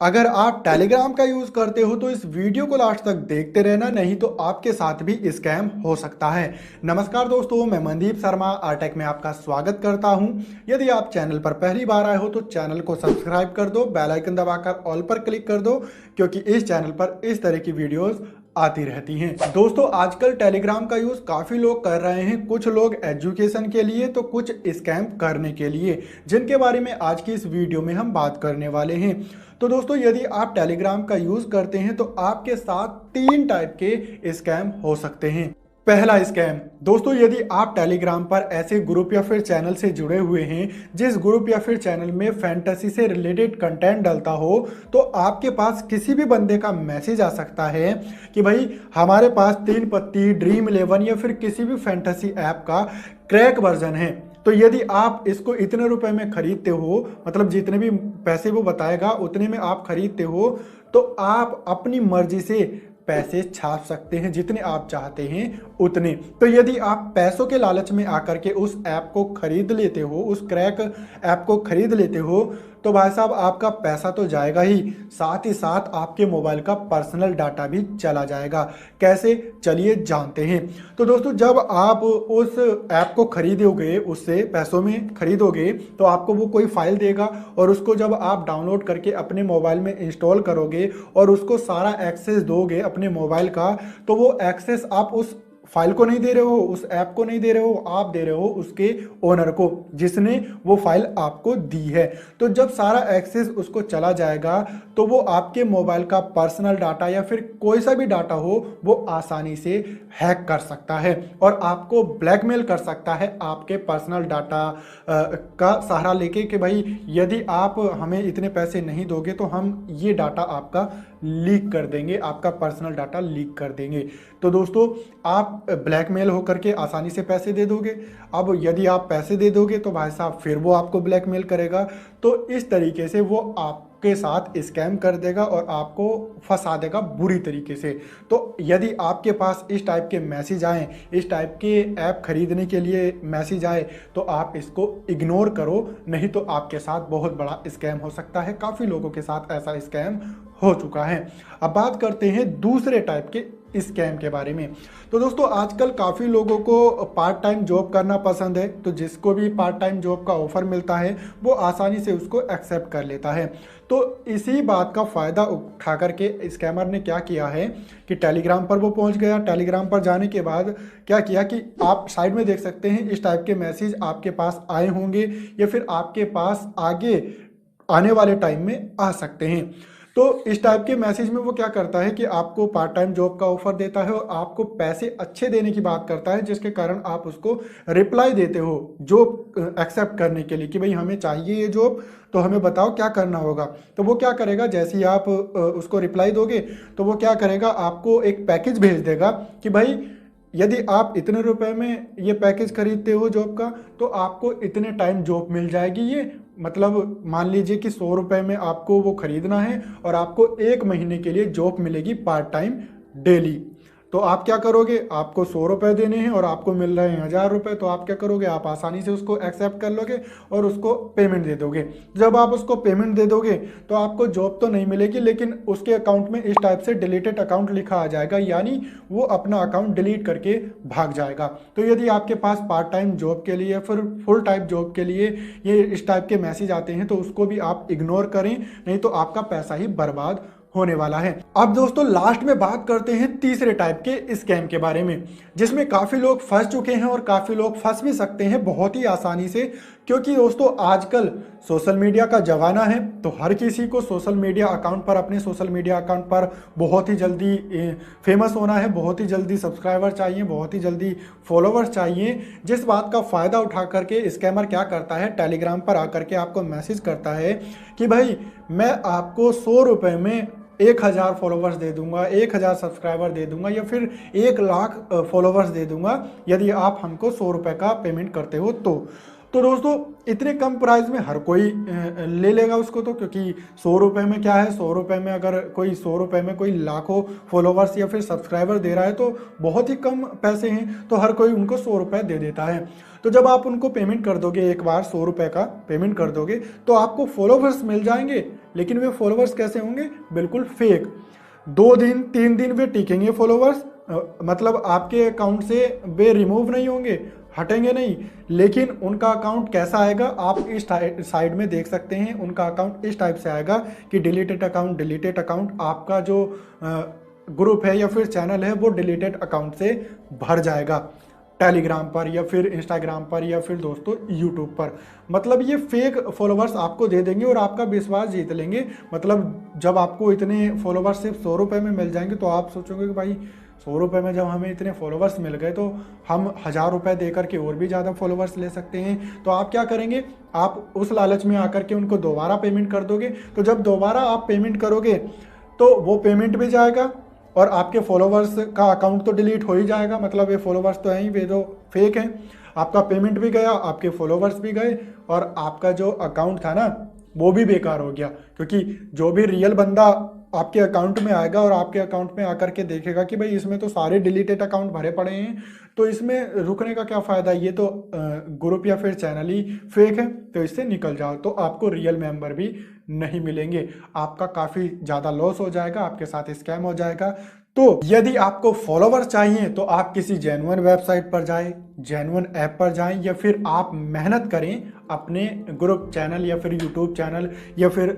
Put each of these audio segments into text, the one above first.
अगर आप टेलीग्राम का यूज करते हो तो इस वीडियो को लास्ट तक देखते रहना, नहीं तो आपके साथ भी स्कैम हो सकता है। नमस्कार दोस्तों, मैं मनदीप शर्मा आरटेक में आपका स्वागत करता हूं। यदि आप चैनल पर पहली बार आए हो तो चैनल को सब्सक्राइब कर दो, बेल आइकन दबाकर ऑल पर क्लिक कर दो, क्योंकि इस चैनल पर इस तरह की वीडियोस आती रहती हैं। दोस्तों, आजकल टेलीग्राम का यूज काफी लोग कर रहे हैं, कुछ लोग एजुकेशन के लिए तो कुछ स्कैम करने के लिए, जिनके बारे में आज की इस वीडियो में हम बात करने वाले हैं। तो दोस्तों, यदि आप टेलीग्राम का यूज करते हैं तो आपके साथ 3 टाइप के स्कैम हो सकते हैं। पहला स्कैम, दोस्तों यदि आप टेलीग्राम पर ऐसे ग्रुप या फिर चैनल से जुड़े हुए हैं जिस ग्रुप या फिर चैनल में फैंटेसी से रिलेटेड कंटेंट डलता हो, तो आपके पास किसी भी बंदे का मैसेज आ सकता है कि भाई हमारे पास 3 पत्ती, ड्रीम 11 या फिर किसी भी फैंटेसी ऐप का क्रैक वर्जन है। तो यदि आप इसको इतने रुपए में खरीदते हो, मतलब जितने भी पैसे वो बताएगा उतने में आप खरीदते हो, तो आप अपनी मर्जी से पैसे छाप सकते हैं, जितने आप चाहते हैं उतने। तो यदि आप पैसों के लालच में आकर के उस ऐप को खरीद लेते हो, उस क्रैक ऐप को खरीद लेते हो, तो भाई साहब आपका पैसा तो जाएगा ही, साथ ही साथ आपके मोबाइल का पर्सनल डाटा भी चला जाएगा। कैसे, चलिए जानते हैं। तो दोस्तों, जब आप उस ऐप को खरीदोगे, उससे पैसों में खरीदोगे, तो आपको वो कोई फाइल देगा और उसको जब आप डाउनलोड करके अपने मोबाइल में इंस्टॉल करोगे और उसको सारा एक्सेस दोगे अपने मोबाइल का, तो वो एक्सेस आप उस फाइल को नहीं दे रहे हो, उस ऐप को नहीं दे रहे हो, आप दे रहे हो उसके ओनर को, जिसने वो फाइल आपको दी है। तो जब सारा एक्सेस उसको चला जाएगा तो वो आपके मोबाइल का पर्सनल डाटा या फिर कोई सा भी डाटा हो वो आसानी से हैक कर सकता है और आपको ब्लैकमेल कर सकता है आपके पर्सनल डाटा का सहारा लेके कि भाई यदि आप हमें इतने पैसे नहीं दोगे तो हम ये डाटा आपका लीक कर देंगे, आपका पर्सनल डाटा लीक कर देंगे। तो दोस्तों, आप ब्लैकमेल होकर के आसानी से पैसे दे दोगे। अब यदि आप पैसे दे दोगे तो भाई साहब फिर वो आपको ब्लैकमेल करेगा। तो इस तरीके से वो आपके साथ स्कैम कर देगा और आपको फंसा देगा बुरी तरीके से। तो यदि आपके पास इस टाइप के मैसेज आए, इस टाइप के ऐप खरीदने के लिए मैसेज आए, तो आप इसको इग्नोर करो, नहीं तो आपके साथ बहुत बड़ा स्कैम हो सकता है। काफ़ी लोगों के साथ ऐसा स्कैम हो चुका है। अब बात करते हैं दूसरे टाइप के स्कैम के बारे में। तो दोस्तों, आजकल काफ़ी लोगों को पार्ट टाइम जॉब करना पसंद है, तो जिसको भी पार्ट टाइम जॉब का ऑफर मिलता है वो आसानी से उसको एक्सेप्ट कर लेता है। तो इसी बात का फ़ायदा उठा करके स्कैमर ने क्या किया है कि टेलीग्राम पर वो पहुंच गया। टेलीग्राम पर जाने के बाद क्या किया कि आप साइड में देख सकते हैं इस टाइप के मैसेज आपके पास आए होंगे या फिर आपके पास आगे आने वाले टाइम में आ सकते हैं। तो इस टाइप के मैसेज में वो क्या करता है कि आपको पार्ट टाइम जॉब का ऑफर देता है और आपको पैसे अच्छे देने की बात करता है, जिसके कारण आप उसको रिप्लाई देते हो जॉब एक्सेप्ट करने के लिए कि भाई हमें चाहिए ये जॉब, तो हमें बताओ क्या करना होगा। तो वो क्या करेगा, जैसे ही आप उसको रिप्लाई दोगे तो वो क्या करेगा, आपको एक पैकेज भेज देगा कि भाई यदि आप इतने रुपए में ये पैकेज खरीदते हो जॉब का, तो आपको इतने टाइम जॉब मिल जाएगी। ये मतलब मान लीजिए कि 100 रुपए में आपको वो खरीदना है और आपको 1 महीने के लिए जॉब मिलेगी पार्ट टाइम डेली। तो आप क्या करोगे, आपको 100 रुपये देने हैं और आपको मिल रहे हैं 1000 रुपये, तो आप क्या करोगे, आप आसानी से उसको एक्सेप्ट कर लोगे और उसको पेमेंट दे दोगे। जब आप उसको पेमेंट दे दोगे तो आपको जॉब तो नहीं मिलेगी, लेकिन उसके अकाउंट में इस टाइप से डिलीटेड अकाउंट लिखा आ जाएगा, यानी वो अपना अकाउंट डिलीट करके भाग जाएगा। तो यदि आपके पास पार्ट टाइम जॉब के लिए फिर फुल टाइम जॉब के लिए ये इस टाइप के मैसेज आते हैं तो उसको भी आप इग्नोर करें, नहीं तो आपका पैसा ही बर्बाद होने वाला है। अब दोस्तों, लास्ट में बात करते हैं तीसरे टाइप के स्कैम के बारे में, जिसमें काफी लोग फंस चुके हैं और काफी लोग फंस भी सकते हैं बहुत ही आसानी से, क्योंकि दोस्तों आजकल सोशल मीडिया का जमाना है। तो हर किसी को सोशल मीडिया अकाउंट पर, अपने सोशल मीडिया अकाउंट पर बहुत ही जल्दी फेमस होना है, बहुत ही जल्दी सब्सक्राइबर चाहिए, बहुत ही जल्दी फॉलोवर्स चाहिए। जिस बात का फायदा उठा करके स्कैमर क्या करता है, टेलीग्राम पर आकर के आपको मैसेज करता है कि भाई मैं आपको 100 रुपये में 1000 फॉलोवर्स दे दूंगा, 1000 सब्सक्राइबर दे दूंगा या फिर 1 लाख फॉलोवर्स दे दूंगा यदि आप हमको 100 रुपये का पेमेंट करते हो। तो दोस्तों, इतने कम प्राइस में हर कोई ले लेगा उसको, तो क्योंकि 100 रुपये में क्या है, 100 रुपये में अगर कोई 100 रुपये में कोई लाखों फॉलोवर्स या फिर सब्सक्राइबर दे रहा है तो बहुत ही कम पैसे हैं, तो हर कोई उनको 100 रुपये दे देता है। तो जब आप उनको पेमेंट कर दोगे, एक बार 100 रुपये का पेमेंट कर दोगे, तो आपको फॉलोवर्स मिल जाएंगे लेकिन वे फॉलोवर्स कैसे होंगे? बिल्कुल फेक। 2 दिन 3 दिन वे टिकेंगे फॉलोवर्स, मतलब आपके अकाउंट से वे रिमूव नहीं होंगे, हटेंगे नहीं, लेकिन उनका अकाउंट कैसा आएगा आप इस साइड में देख सकते हैं। उनका अकाउंट इस टाइप से आएगा कि डिलीटेड अकाउंट, डिलीटेड अकाउंट। आपका जो ग्रुप है या फिर चैनल है वो डिलीटेड अकाउंट से भर जाएगा टेलीग्राम पर या फिर इंस्टाग्राम पर या फिर दोस्तों यूट्यूब पर। मतलब ये फेक फॉलोवर्स आपको दे देंगे और आपका विश्वास जीत लेंगे। मतलब जब आपको इतने फॉलोवर्स सिर्फ 100 रुपये में मिल जाएंगे तो आप सोचोगे कि भाई 100 रुपये में जब हमें इतने फॉलोवर्स मिल गए तो हम 1000 रुपये दे करके और भी ज़्यादा फॉलोवर्स ले सकते हैं। तो आप क्या करेंगे, आप उस लालच में आकर के उनको दोबारा पेमेंट कर दोगे। तो जब दोबारा आप पेमेंट करोगे तो वो पेमेंट भी जाएगा और आपके फॉलोवर्स का अकाउंट तो डिलीट हो ही जाएगा। मतलब ये फॉलोवर्स तो हैं ही, वे तो फेक हैं। आपका पेमेंट भी गया, आपके फॉलोवर्स भी गए और आपका जो अकाउंट था ना वो भी बेकार हो गया। क्योंकि जो भी रियल बंदा आपके अकाउंट में आएगा और आपके अकाउंट में आकर के देखेगा कि भाई इसमें तो सारे डिलीटेड अकाउंट भरे पड़े हैं, तो इसमें रुकने का क्या फ़ायदा, ये तो ग्रुप या फिर चैनल ही फेक है, तो इससे निकल जाओ। तो आपको रियल मेंबर भी नहीं मिलेंगे, आपका काफ़ी ज़्यादा लॉस हो जाएगा, आपके साथ स्कैम हो जाएगा। तो यदि आपको फॉलोवर चाहिए तो आप किसी जेन्युइन वेबसाइट पर जाएं, जेन्युइन ऐप पर जाएं, या फिर आप मेहनत करें अपने ग्रुप चैनल या फिर यूट्यूब चैनल या फिर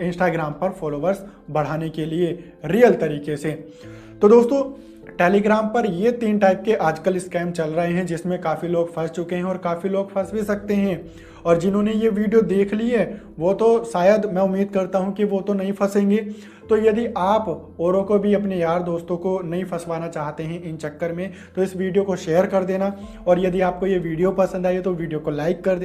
इंस्टाग्राम पर फॉलोवर्स बढ़ाने के लिए रियल तरीके से। तो दोस्तों टेलीग्राम पर ये 3 टाइप के आजकल स्कैम चल रहे हैं जिसमें काफ़ी लोग फंस चुके हैं और काफ़ी लोग फंस भी सकते हैं। और जिन्होंने ये वीडियो देख ली है वो तो शायद, मैं उम्मीद करता हूँ कि वो तो नहीं फंसेंगे। तो यदि आप औरों को भी, अपने यार दोस्तों को नहीं फंसवाना चाहते हैं इन चक्कर में, तो इस वीडियो को शेयर कर देना। और यदि आपको ये वीडियो पसंद आई तो वीडियो को लाइक कर देना।